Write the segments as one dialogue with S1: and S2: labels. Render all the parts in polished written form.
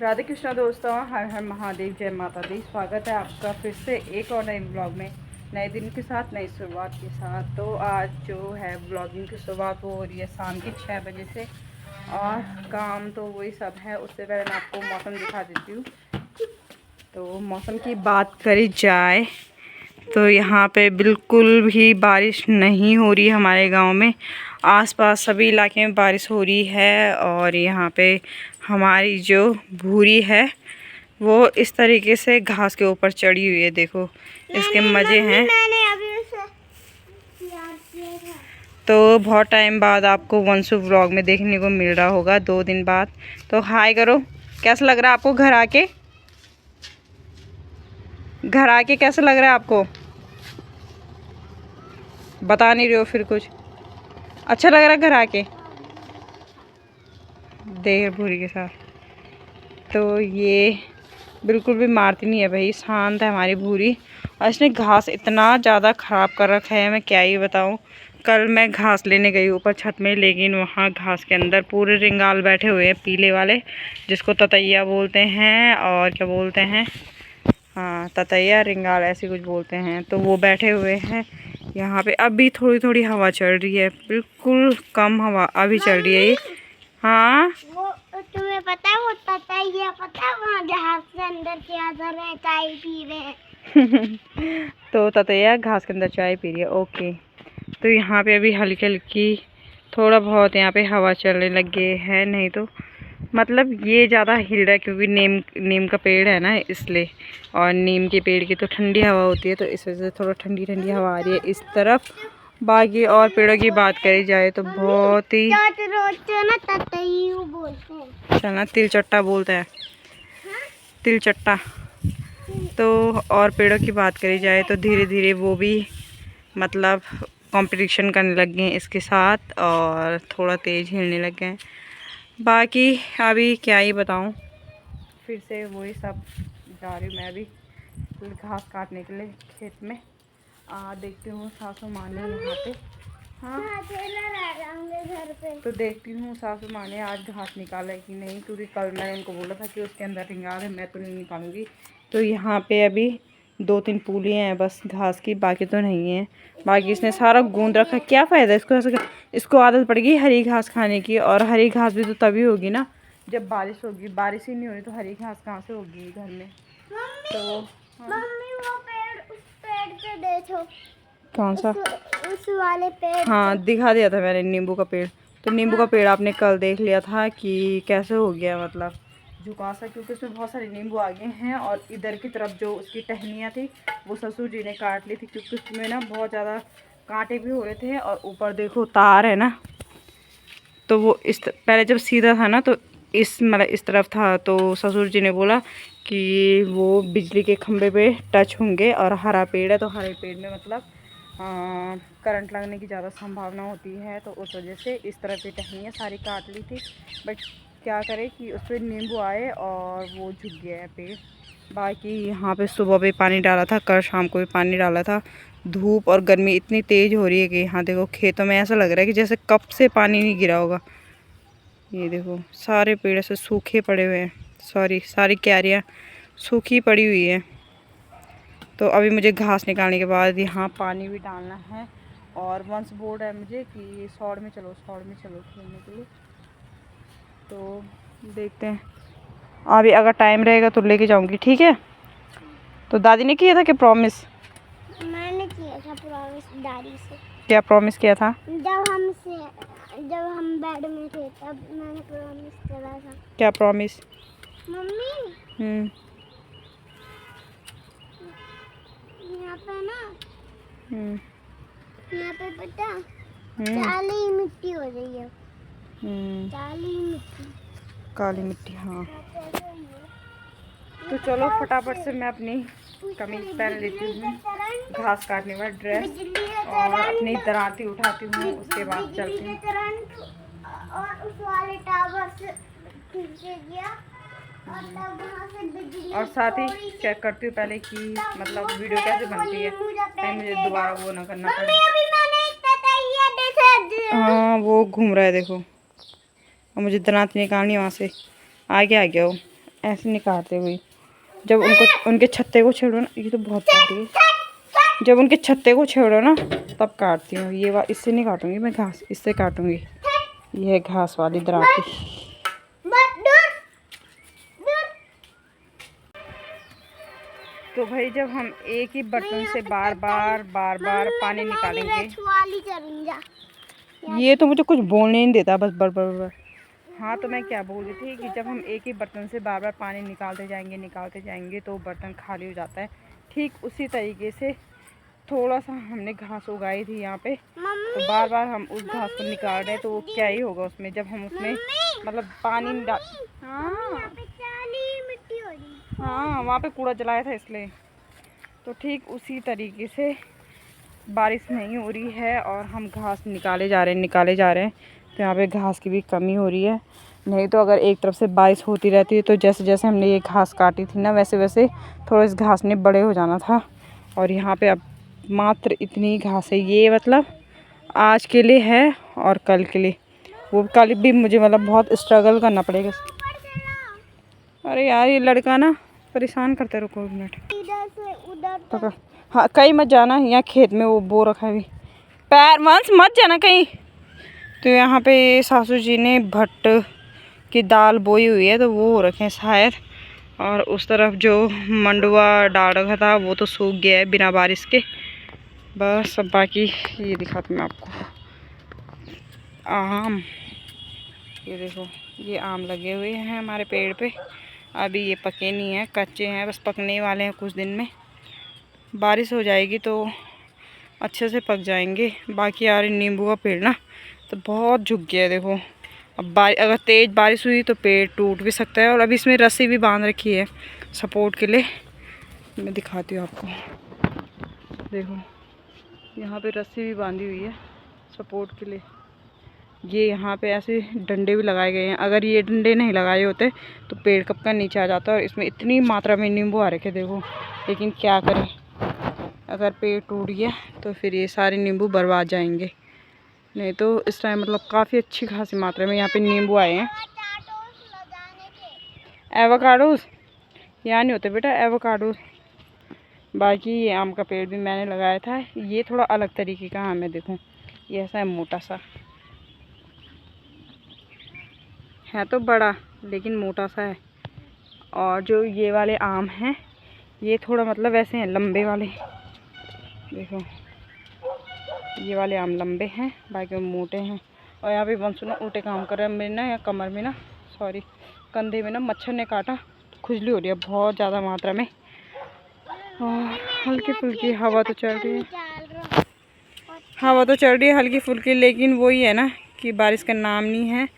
S1: राधे कृष्णा दोस्तों, हर हर महादेव, जय माता दी। स्वागत है आपका फिर से एक और नए ब्लॉग में, नए दिन के साथ, नई शुरुआत के साथ। तो आज जो है ब्लॉगिंग की शुरुआत वो हो रही है शाम के 6 बजे से, और काम तो वही सब है। उससे पहले मैं आपको मौसम दिखा देती हूँ। तो मौसम की बात करी जाए तो यहाँ पे बिल्कुल भी बारिश नहीं हो रही है हमारे गांव में। आसपास सभी इलाके में बारिश हो रही है, और यहाँ पे हमारी जो भूरी है वो इस तरीके से घास के ऊपर चढ़ी हुई है। देखो इसके मज़े हैं। तो बहुत टाइम बाद आपको वंशु व्लॉग में देखने को मिल रहा होगा, 2 दिन बाद। तो हाय करो, कैसा लग रहा है आपको घर आके? घर आके कैसा लग रहा है आपको? बता नहीं रहे हो फिर कुछ। अच्छा लग रहा है घर आके? देख भूरी के साथ तो ये बिल्कुल भी मारती नहीं है भाई, शांत है हमारी भूरी। और इसने घास इतना ज़्यादा ख़राब कर रखा है, मैं क्या ही बताऊँ। कल मैं घास लेने गई ऊपर छत में, लेकिन वहाँ घास के अंदर पूरे रिंगाल बैठे हुए हैं, पीले वाले, जिसको ततैया बोलते हैं। और क्या बोलते हैं, हाँ ततैया रिंगाल ऐसे कुछ बोलते हैं। तो वो बैठे हुए हैं यहाँ पे। अभी थोड़ी थोड़ी हवा चल रही है, बिल्कुल कम हवा अभी चल रही है ये। हाँ
S2: वो तुम्हें पता है, वो ततैया पता है वहाँ घास के अंदर क्या कर रहे हैं, चाय पी रहे हैं।
S1: तो ततैया घास के अंदर चाय पी रही है। ओके। तो यहाँ पे अभी हल्की हल्की थोड़ा बहुत यहाँ पे हवा चलने लग गई है, नहीं तो मतलब ये ज़्यादा हिल रहा है क्योंकि नीम का पेड़ है ना, इसलिए। और नीम के पेड़ की तो ठंडी हवा होती है, तो इस वजह से थोड़ा ठंडी ठंडी हवा आ रही है इस तरफ। बाकी और पेड़ों की बात करी जाए तो बहुत ही चलना तिलचट्टा बोलते हैं, तिलचट्टा। तो और पेड़ों की बात करी जाए तो धीरे धीरे वो भी मतलब कंपटीशन करने लग गए हैं इसके साथ, और थोड़ा तेज़ हिलने लग गए हैं। बाकी अभी क्या ही बताऊं, फिर से वही सब जा रही हूँ मैं अभी घास काटने के लिए खेत में। देखती हूँ सासू माँ ने यहाँ पे, हाँ घर पे। तो देखती हूँ सासू माँ ने आज घास निकाला है कि नहीं, क्योंकि कल मैंने उनको बोला था कि उसके अंदर रिंगाल है, मैं तो नहीं निकालूंगी। तो यहाँ पे अभी 2-3 पूलियाँ हैं बस घास की, बाकी तो नहीं है। बाकी इसने सारा गूंद रखा है, क्या फ़ायदा इसको ऐसा। इसको आदत पड़ गई हरी घास खाने की, और हरी घास भी तो तभी होगी ना जब बारिश होगी। बारिश ही नहीं हो रही तो हरी घास कहाँ से होगी घर में। तो
S2: मम्मी वो पेड़, उस पेड़ पे देखो।
S1: कौन सा?
S2: उस वाले पेड़।
S1: हाँ दिखा दिया था मैंने, नींबू का पेड़। तो नींबू का पेड़ आपने कल देख लिया था कि कैसे हो गया, मतलब झुका सा, क्योंकि उसमें बहुत सारे नींबू आ गए हैं। और इधर की तरफ जो उसकी टहनियाँ थी वो ससुर जी ने काट ली थी, क्योंकि उसमें ना बहुत ज़्यादा कांटे भी हो रहे थे। और ऊपर देखो तार है ना, तो वो पहले जब सीधा था ना तो मतलब इस तरफ था, तो ससुर जी ने बोला कि वो बिजली के खंभे पे टच होंगे, और हरा पेड़ है तो हरे पेड़ में मतलब करंट लगने की ज़्यादा संभावना होती है। तो उस वजह से इस तरह की टहनियाँ सारी काट ली थी। बट क्या करें कि उस पर नींबू आए और वो झुक गया है पेड़। बाकी यहाँ पे सुबह भी पानी डाला था, कल शाम को भी पानी डाला था। धूप और गर्मी इतनी तेज़ हो रही है कि यहाँ देखो खेतों में ऐसा लग रहा है कि जैसे कब से पानी नहीं गिरा होगा। ये देखो सारे पेड़ ऐसे सूखे पड़े हुए हैं, सारी क्यारियाँ सूखी पड़ी हुई है। तो अभी मुझे घास निकालने के बाद यहाँ पानी भी डालना है, और वंस बोर्ड है मुझे कि सौड़ में चलो खेलने के लिए। तो देखते हैं, अभी अगर टाइम रहेगा तो लेके जाऊँगी, ठीक है। तो दादी ने किया था कि प्रॉमिस?
S2: मैंने किया था प्रॉमिस दादी से।
S1: क्या प्रॉमिस किया था?
S2: जब हम बेड में थे तब मैंने प्रॉमिस करा था।
S1: क्या प्रॉमिस?
S2: मम्मी यहाँ पे ना, यहाँ पे पता काली मिट्टी हो रही है।
S1: काली मिट्टी, हाँ। तो चलो फटाफट से मैं अपनी कमीज पहन लेती हूँ, घास काटने वाला ड्रेस, और अपनी दराती उठाती हूँ, उसके बाद चलती हूँ।
S2: और उस वाले टावर से गया,
S1: और साथ ही चेक करती हूँ पहले कि मतलब वीडियो कैसे बनती है, कहीं मुझे दोबारा वो ना करना पड़े। हाँ वो घूम रहा है देखो, और मुझे दराती निकालनी है वहाँ से। आ गया हो, ऐसे नहीं काटते हुए। जब उनके छत्ते को छेड़ो ना, ये तो बहुत काटी है। जब उनके छत्ते को छेड़ो ना तब काटती हूँ। ये इससे नहीं काटूंगी मैं घास, इससे काटूंगी। ये है घास वाली दराती। तो भाई जब हम एक ही बर्तन से बार बार पानी निकालेंगे, ये तो मुझे कुछ बोलने नहीं देता, बस बर बर बर। हाँ तो मैं क्या बोल रही थी कि जब हम एक ही बर्तन से बार बार पानी निकालते जाएंगे तो बर्तन खाली हो जाता है। ठीक उसी तरीके से थोड़ा सा हमने घास उगाई थी यहाँ पे, तो बार बार हम उस घास को निकाल रहे हैं, तो वो क्या ही होगा उसमें जब हम उसमें मतलब पानी नहीं डाल। हाँ वहाँ पे कूड़ा जलाया था इसलिए। तो ठीक उसी तरीके से बारिश नहीं हो रही है और हम घास निकाले जा रहे हैं। तो यहाँ पे घास की भी कमी हो रही है। नहीं तो अगर एक तरफ से बारिश होती रहती है तो जैसे जैसे हमने ये घास काटी थी ना, वैसे वैसे थोड़ा इस घास ने बड़े हो जाना था। और यहाँ पे अब मात्र इतनी घास है, ये मतलब आज के लिए है और कल के लिए। वो कल भी मुझे मतलब बहुत स्ट्रगल करना पड़ेगा। अरे यार ये लड़का ना परेशान करते, रुको एक मिनट।
S2: इधर से उधर
S1: पकड़। हाँ कहीं मत जाना, यहाँ खेत में वो बो रखा है अभी, पैर वंश मत जाना कहीं। तो यहाँ पे सासू जी ने भट्ट की दाल बोई हुई है, तो वो हो रखे हैं शायद। और उस तरफ जो मंडुआ डाल रखा था वो तो सूख गया है बिना बारिश के। बस अब बाकी ये दिखाती मैं आपको। आम, ये देखो ये आम लगे हुए हैं हमारे पेड़ पे। अभी ये पके नहीं हैं, कच्चे हैं, बस पकने वाले हैं कुछ दिन में। बारिश हो जाएगी तो अच्छे से पक जाएंगे। बाकी यार नींबू का पेड़ ना तो बहुत झुक गया है देखो। अब अगर तेज़ बारिश हुई तो पेड़ टूट भी सकता है। और अभी इसमें रस्सी भी बांध रखी है सपोर्ट के लिए। मैं दिखाती हूँ आपको, देखो यहाँ पे रस्सी भी बांधी हुई है सपोर्ट के लिए। ये यहाँ पे ऐसे डंडे भी लगाए गए हैं। अगर ये डंडे नहीं लगाए होते तो पेड़ कब का नीचे आ जाता। और इसमें इतनी मात्रा में नींबू आ रखे देखो, लेकिन क्या करें, अगर पेड़ टूट गया तो फिर ये सारे नींबू बर्बाद जाएंगे। नहीं तो इस टाइम मतलब काफ़ी अच्छी खासी मात्रा में यहाँ पे नींबू आए हैं। एवोकाडोस यहाँ नहीं होते बेटा एवोकाडोस। बाकी ये आम का पेड़ भी मैंने लगाया था। ये थोड़ा अलग तरीके का आम है, देखो ये ऐसा है मोटा सा है, तो बड़ा लेकिन मोटा सा है। और जो ये वाले आम हैं ये थोड़ा मतलब ऐसे हैं लंबे वाले, देखो ये वाले आम लंबे हैं, बाकी मोटे हैं। और यहाँ पे वंशु ना उल्टे काम कर रहा है। मेरे ना यहाँ कमर में ना, सॉरी कंधे में ना मच्छर ने काटा, तो खुजली हो रही है बहुत ज़्यादा मात्रा में। और हल्की फुल्की हवा तो चल रही है, हल्की फुल्की, लेकिन वही है ना कि बारिश का नाम नहीं है।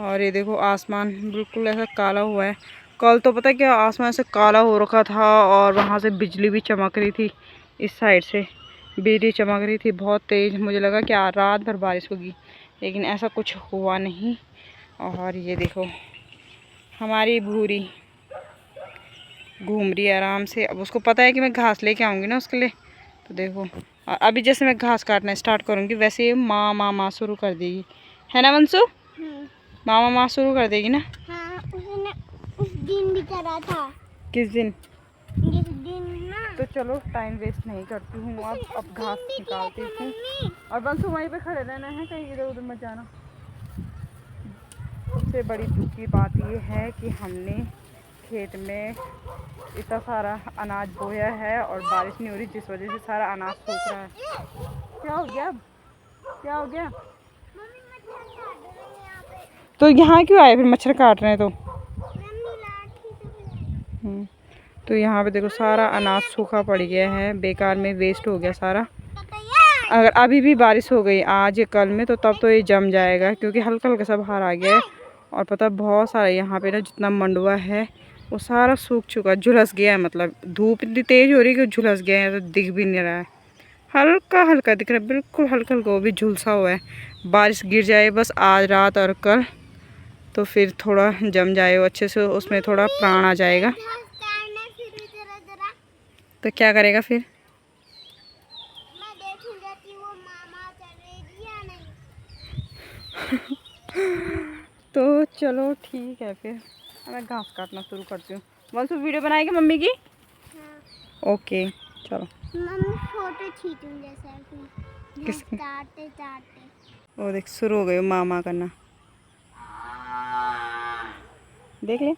S1: और ये देखो आसमान बिल्कुल ऐसा काला हुआ है। कल तो पता है क्या, आसमान से काला हो रखा था और वहाँ से बिजली भी चमक रही थी। इस साइड से बिजली चमक रही थी बहुत तेज़। मुझे लगा कि रात भर बारिश होगी, लेकिन ऐसा कुछ हुआ नहीं। और ये देखो हमारी भूरी घूम रही है आराम से। अब उसको पता है कि मैं घास लेके आऊँगी ना उसके लिए। तो देखो और अभी जैसे मैं घास काटना स्टार्ट करूँगी वैसे ये माँ माँ माँ शुरू कर देगी, है ना वंशु? माँ माँ शुरू कर देगी ना।
S2: हाँ, उसने उस दिन भी करा था।
S1: किस दिन?
S2: जिस दिन ना।
S1: तो चलो टाइम वेस्ट नहीं करती हूँ, अब घास निकालती हूँ। और वंशु वहीं पे खड़े रहना है, कहीं इधर उधर मत जाना। सबसे बड़ी दुख की बात ये है कि हमने खेत में इतना सारा अनाज बोया है और बारिश नहीं हो रही, जिस वजह से सारा अनाज सूख रहा है। क्या हो गया अब? क्या हो गया? तो यहाँ क्यों आए फिर मच्छर काट रहे हैं तो? तो यहाँ पे देखो सारा अनाज सूखा पड़ गया है, बेकार में वेस्ट हो गया सारा। अगर अभी भी बारिश हो गई आज या कल में तो तब तो ये जम जाएगा, क्योंकि हल्का हल्का सा बाहर आ गया है। और पता बहुत सारा यहाँ पे ना जितना मंडुआ है वो सारा सूख चुका, झुलस गया है। मतलब धूप इतनी तेज़ हो रही है कि झुलस गया है, तो दिख भी नहीं रहा है। हल्का हल्का दिख रहा है, बिल्कुल हल्का हल्का, वो भी झुलसा हुआ है। बारिश गिर जाए बस आज रात और कल तो फिर थोड़ा जम जाए वो अच्छे से, उसमें थोड़ा प्राण आ जाएगा। तो क्या करेगा फिर?
S2: मैं देखूंगा कि वो मामा चलेगी या नहीं।
S1: तो चलो ठीक है फिर। मैं घास काटना शुरू करती हूँ। वंशु वीडियो बनाएगी मम्मी की?
S2: हाँ।
S1: ओके चलो।
S2: मम्मी फोटो खींचूंगी सेल्फी।
S1: किसकी?
S2: चाटते चाटते।
S1: वो देख शुरू हो गई मामा करना, देख ले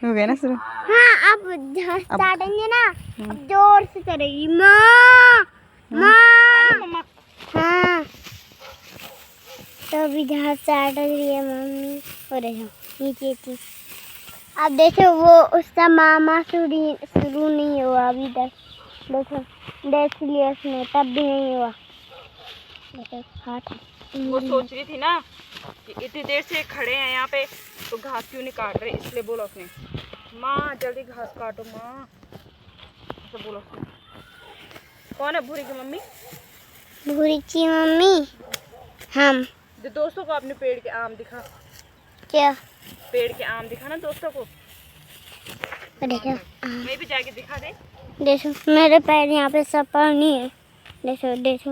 S1: हो गया ना शुरू।
S2: हाँ अब घास
S1: अब
S2: काटेंगे ना, अब जोर से करेगी माँ माँ। हाँ तो अभी घास काट रही है मम्मी। और देखो नीचे थी। अब देखो वो उसका मामा शुरू नहीं हुआ अभी तक। देखो देख लिया उसने तब भी नहीं हुआ। देखो हाथ।
S1: वो सोच रही थी ना कि इतनी देर से खड़े हैं यहाँ पे तो घास क्यों नहीं काट रहे, इसलिए बोला उसने माँ जल्दी घास काटो माँ, ऐसा बोला उसने। कौन है भूरी की मम्मी?
S2: भूरी की मम्मी हम।
S1: जो दोस्तों को अपने पेड़ के आम दिखा,
S2: क्या?
S1: पेड़ के आम दिखा ना दोस्तों को।
S2: देखो
S1: मैं भी जाके दिखा दे।
S2: देखो मेरे पैर यहाँ पे सफर नहीं है। देखो देखो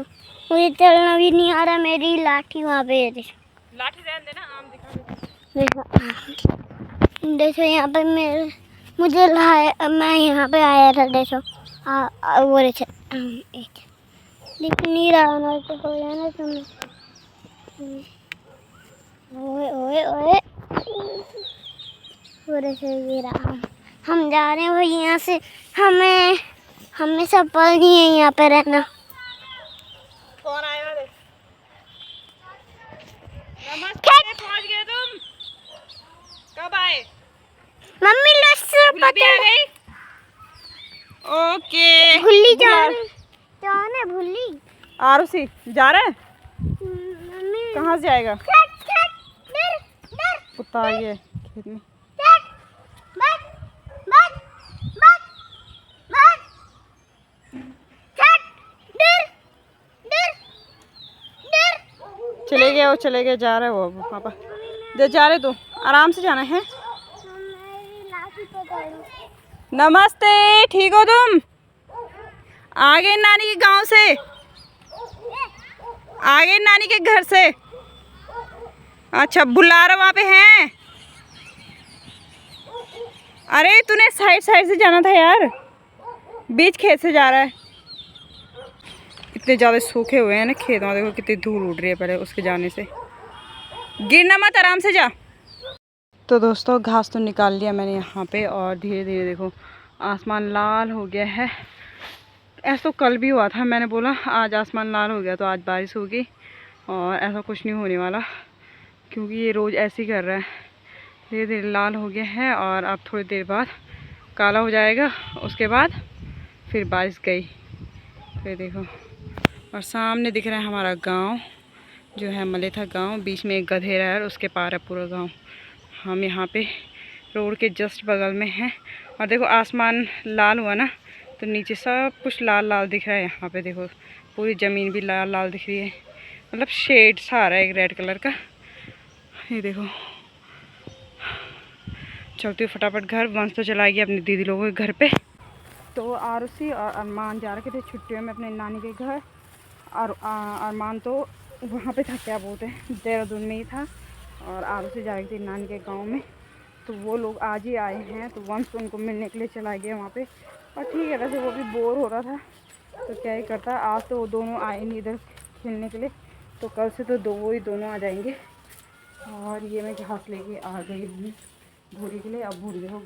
S2: मुझे चलना भी नहीं आ रहा। मेरी लाठी वहाँ पे है। देखो
S1: लाठी रहने देना, आम दिखा दे।
S2: देखो देखो यहाँ पे मेरे मुझे लाया, मैं यहाँ पे आया था। देखो वो देखो एक दिख नहीं रहा ना तो हो जाना तुम्हें। ओए ओए ओए वो देखो ये रहा। हम जा रहे हैं भाई यहाँ से। हमें सब पल नहीं है यहाँ पे रहना।
S1: कौन आया रे? नमस्ते, पहुंच गए तुम? कब आए?
S2: मम्मी लस्सी
S1: भुल्ली भी आ गई? ओके।
S2: भुल्ली जान है भुल्ली।
S1: आरुषि जा रहे हैं?
S2: मम्मी
S1: कहाँ से जाएगा?
S2: डर डर
S1: कुत्ता आ गया खेत में। चले गए जा रहे हो पापा। जा रहे तो आराम से जाना है। नमस्ते, ठीक हो तुम? आ गए नानी के गांव से, आ गए नानी के घर से। अच्छा बुलारा वहाँ पे हैं? अरे तूने साइड साइड से जाना था यार, बीच खेत से जा रहा है। इतने ज़्यादा सूखे हुए हैं ना खेत में, देखो कितनी धूल उड़ रही है पहले उसके जाने से। गिरना मत, आराम से जा। तो दोस्तों घास तो निकाल लिया मैंने यहाँ पे और धीरे धीरे देखो आसमान लाल हो गया है। ऐसा तो कल भी हुआ था, मैंने बोला आज आसमान लाल हो गया तो आज बारिश होगी, और ऐसा कुछ नहीं होने वाला क्योंकि ये रोज़ ऐसे ही कर रहा है। धीरे धीरे लाल हो गया है और अब थोड़ी देर बाद काला हो जाएगा, उसके बाद फिर बारिश गई। फिर देखो और सामने दिख रहा है हमारा गांव जो है मलेथा गांव। बीच में एक गधेरा है और उसके पार है पूरा गांव। हम यहाँ पे रोड के जस्ट बगल में हैं और देखो आसमान लाल हुआ ना तो नीचे सब कुछ लाल लाल दिख रहा है। यहाँ पे देखो पूरी ज़मीन भी लाल लाल दिख रही है, मतलब शेड सा आ रहा है एक रेड कलर का। ये देखो चलती हूँ फटाफट घर। वंश तो चला गया अपनी दीदी लोगों के घर पे। तो आरुषि और अरमान जा रखे थे छुट्टियों में अपने नानी के घर, और अरमान तो वहाँ पे था, क्या बोलते हैं, देहरादून में ही था, और आरुषि जा रही थी नानी के गांव में। तो वो लोग आज ही आए हैं तो वंश उनको मिलने के लिए चला गया वहाँ पे। और ठीक है, वैसे वो भी बोर हो रहा था तो क्या ही करता। आज तो वो दोनों आए नहीं इधर खेलने के लिए, तो कल से तो वो ही दोनों आ जाएंगे। और ये मैं घास लेके आ गई हूँ भूरी के लिए। अब भूरी देखो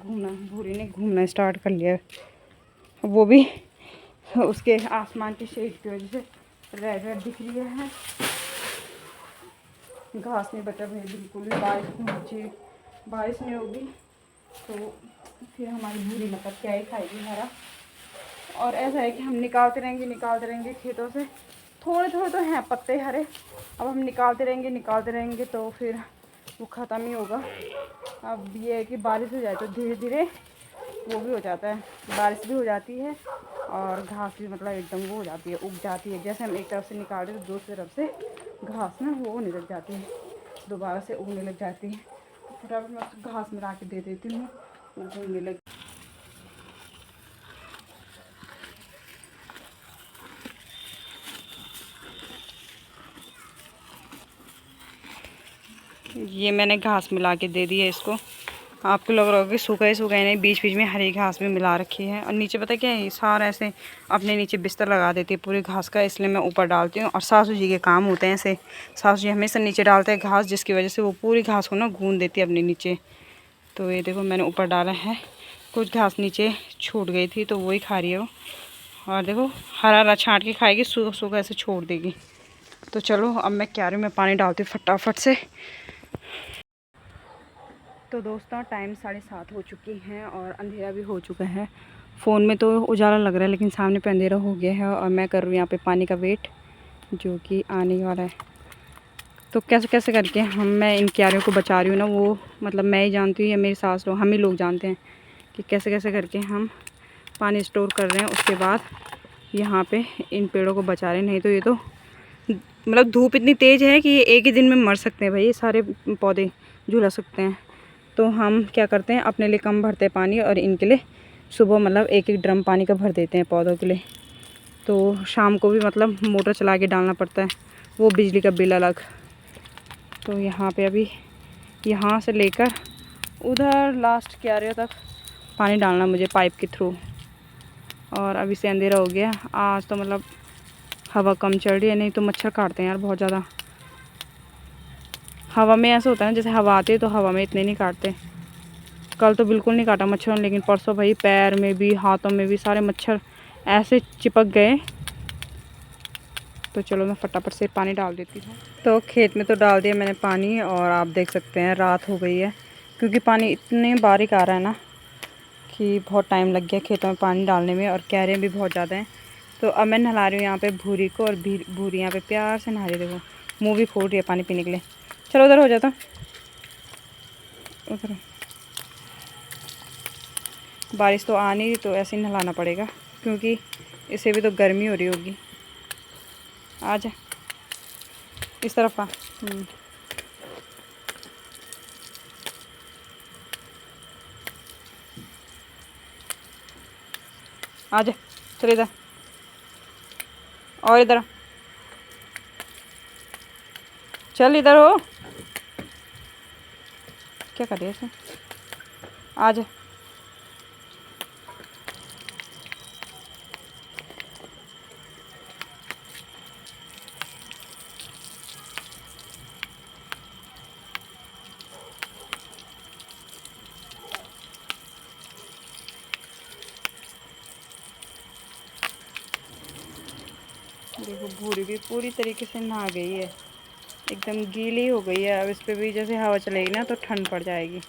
S1: भूरी ने घूमना स्टार्ट कर लिया है, वो भी उसके आसमान की शेड की वजह से रेड रेड दिख रही है। घास नहीं बचा भाई बिल्कुल भी, बारिश नहीं होगी तो फिर हमारी भूरी मतलब क्या ही खाएगी हमारा। और ऐसा है कि हम निकालते रहेंगे खेतों से। थोड़े थोड़े तो हैं पत्ते हरे, अब हम निकालते रहेंगे तो फिर वो ख़त्म ही होगा। अब ये है कि बारिश हो जाए तो धीरे धीरे वो भी हो जाता है, बारिश भी हो जाती है और घास भी मतलब एकदम वो हो जाती है, उग जाती है। जैसे हम एक तरफ से निकालते तो दूसरी तरफ से घास ना वो होने लग जाती है, दोबारा से उगने लग जाती है। तो फटाफट मैं घास में ला के दे देती हूँ, वो उगने लग। ये मैंने घास मिला के दे दी है इसको। आपको लग रहा होगा कि सूखा ही सूखा, नहीं, बीच बीच में हरी घास भी मिला रखी है। और नीचे पता क्या है, सारा ऐसे अपने नीचे बिस्तर लगा देती है पूरी घास का, इसलिए मैं ऊपर डालती हूँ। और सासू जी के काम होते हैं ऐसे, सासू जी हमेशा नीचे डालते हैं घास, जिसकी वजह से वो पूरी घास को ना गूंद देती है अपने नीचे। तो ये देखो मैंने ऊपर डाला है, कुछ घास नीचे छूट गई थी तो वही खा रही है वो। और देखो हरा हरा छाँट के खाएगी, सूखा सूखा ऐसे छोड़ देगी। तो चलो अब मैं क्यारी में पानी डालती हूँ फटाफट से। तो दोस्तों टाइम 7:30 हो चुकी हैं और अंधेरा भी हो चुका है। फ़ोन में तो उजाला लग रहा है लेकिन सामने पे अंधेरा हो गया है। और मैं कर रही हूँ यहाँ पे पानी का वेट, जो कि आने वाला है। तो कैसे कैसे करके मैं इन क्यारियों को बचा रही हूँ ना, वो मतलब मैं ही जानती हूँ या मेरी सास लोग, हम ही लोग जानते हैं कि कैसे कैसे करके हम पानी स्टोर कर रहे हैं। उसके बाद यहाँ पे इन पेड़ों को बचा रहे हैं। नहीं तो ये तो मतलब धूप इतनी तेज़ है कि ये एक ही दिन में मर सकते हैं भाई, ये सारे पौधे झुलस सकते हैं। तो हम क्या करते हैं, अपने लिए कम भरते हैं पानी और इनके लिए सुबह मतलब एक एक ड्रम पानी का भर देते हैं पौधों के लिए। तो शाम को भी मतलब मोटर चला के डालना पड़ता है, वो बिजली का बिल अलग। तो यहाँ पे अभी यहाँ से लेकर उधर लास्ट क्यारियों तक पानी डालना मुझे पाइप के थ्रू। और अभी से अंधेरा हो गया। आज तो मतलब हवा कम चल रही है, नहीं तो मच्छर काटते हैं यार बहुत ज़्यादा। हवा में ऐसा होता है ना, जैसे हवा आती है तो हवा में इतने नहीं काटते। कल तो बिल्कुल नहीं काटा मच्छरों ने, लेकिन परसों भाई पैर में भी हाथों में भी सारे मच्छर ऐसे चिपक गए। तो चलो मैं फटाफट से पानी डाल देती हूँ। तो खेत में तो डाल दिया मैंने पानी और आप देख सकते हैं रात हो गई है, क्योंकि पानी इतने बारीक आ रहा है ना कि बहुत टाइम लग गया खेतों में पानी डालने में। और क्यारियाँ भी बहुत ज़्यादा हैं। तो अब मैं नहला रही हूँ यहाँ पे भूरी को, और भूरी यहाँ पे प्यार से नहा रही है। देखो मुँह भी खोल रही है पानी पीने के लिए। चलो उधर हो जाता, उधर बारिश तो आ नहीं रही तो ऐसे ही नहलाना पड़ेगा, क्योंकि इसे भी तो गर्मी हो रही होगी। आ जा इस तरफ आ। आ जा, चल इधर और इधर चल, इधर हो, क्या कर रही है इसे? आ जा। देखो भूरी भी पूरी तरीके से नहा गई है, एकदम गीली हो गई है। अब इस पर भी जैसे हवा चलेगी ना तो ठंड पड़ जाएगी,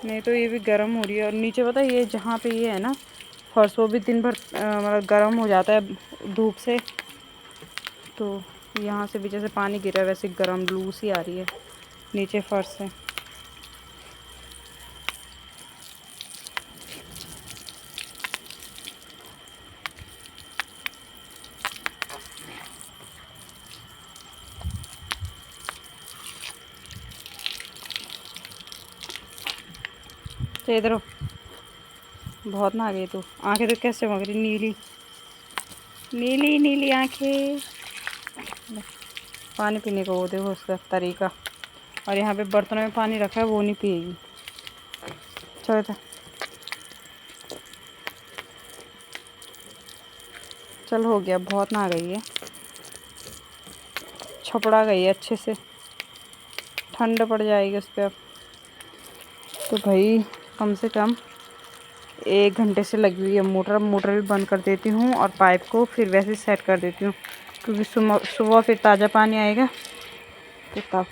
S1: नहीं तो ये भी गर्म हो रही है। और नीचे पता है ये जहाँ पे ये है ना फर्श, वो भी दिन भर मतलब गर्म हो जाता है धूप से। तो यहाँ से भी जैसे पानी गिरा है वैसे गर्म लू सी आ रही है नीचे फर्श से। तो इधर बहुत नहा गई तू, आंखें तो कैसे चमक रही, नीली नीली नीली आंखें। पानी पीने को वो देखो उसका तरीका। और यहाँ पे बर्तनों में पानी रखा है वो नहीं पिएगी। चलो इधर चल, हो गया, बहुत नहा गई है, छपड़ा गई है अच्छे से, ठंड पड़ जाएगी उस पर अब। तो भाई कम से कम 1 घंटे से लगी हुई है मोटर भी बंद कर देती हूँ और पाइप को फिर वैसे सेट कर देती हूँ, क्योंकि सुबह फिर ताज़ा पानी आएगा तो तब